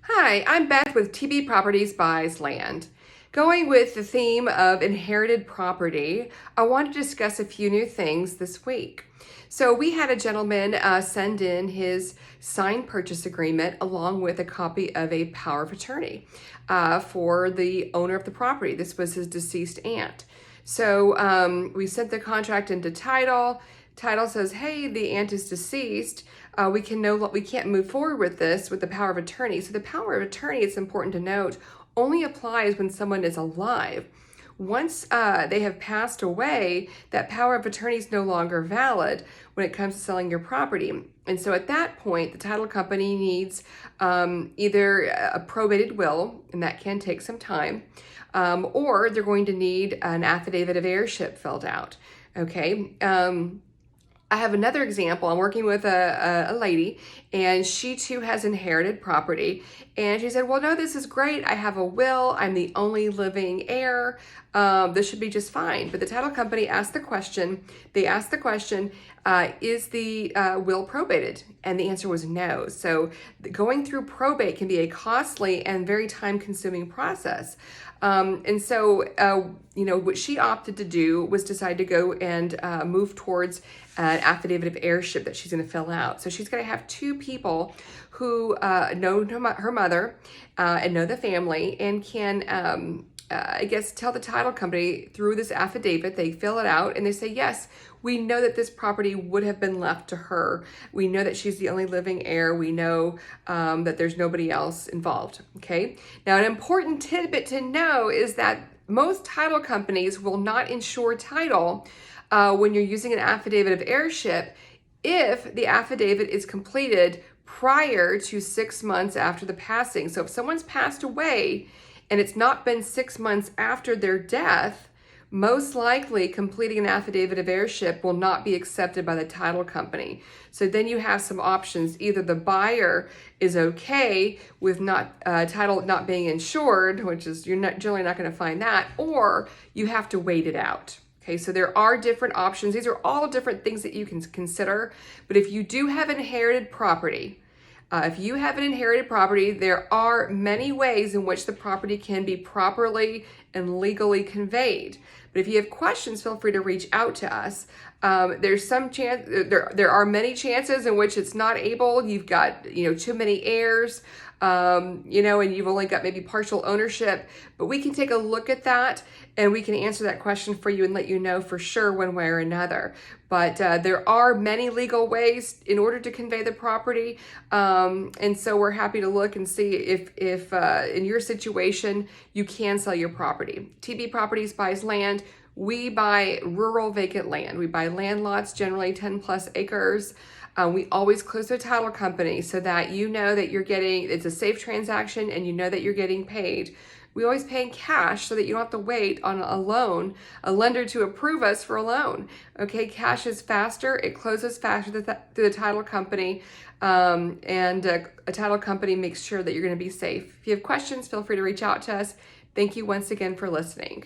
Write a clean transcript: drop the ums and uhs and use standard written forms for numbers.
Hi, I'm Beth with TB Properties Buys Land. Going with the theme of inherited property, I want to discuss a few new things this week. So we had a gentleman send in his signed purchase agreement along with a copy of a power of attorney for the owner of the property. This was his deceased aunt. So we sent the contract into title. Title says, hey, the aunt is deceased. We can't move forward with this with the power of attorney. So the power of attorney, it's important to note, only applies when someone is alive. Once they have passed away, that power of attorney is no longer valid when it comes to selling your property. And so at that point, the title company needs either a probated will, and that can take some time, or they're going to need an affidavit of heirship filled out. Okay. I have another example. I'm working with a lady, and she too has inherited property. And she said, well, no, this is great. I have a will. I'm the only living heir. This should be just fine. But the title company asked the question, is the will probated? And the answer was no. So going through probate can be a costly and very time-consuming process. And so, what she opted to do was decide to go and move towards an affidavit of heirship that she's going to fill out. So she's going to have two people who know her mother and know the family and can, tell the title company through this affidavit. They fill it out and they say, yes, we know that this property would have been left to her. We know that she's the only living heir. We know that there's nobody else involved. Okay. Now, an important tidbit to know is that most title companies will not insure title when you're using an affidavit of heirship if the affidavit is completed prior to 6 months after the passing. So if someone's passed away and it's not been 6 months after their death, most likely completing an affidavit of heirship will not be accepted by the title company. So then you have some options. Either the buyer is okay with title not being insured, which is generally not going to find that, or you have to wait it out. Okay, so there are different options. These are all different things that you can consider. But if you do have inherited property, there are many ways in which the property can be properly and legally conveyed. But if you have questions, feel free to reach out to us. There's some chance, there are many chances in which it's not able. You've got, too many heirs, and you've only got maybe partial ownership. But we can take a look at that and we can answer that question for you and let you know for sure one way or another. But there are many legal ways in order to convey the property. And so we're happy to look and see if in your situation, you can sell your property. TB Properties Buys Land. We buy rural vacant land. We buy land lots, generally 10 plus acres. We always close the title company so that you know that it's a safe transaction and you know that you're getting paid. We always pay in cash so that you don't have to wait on a lender to approve us for a loan. Okay, cash is faster. It closes faster through the title company. And a title company makes sure that you're going to be safe. If you have questions, feel free to reach out to us. Thank you once again for listening.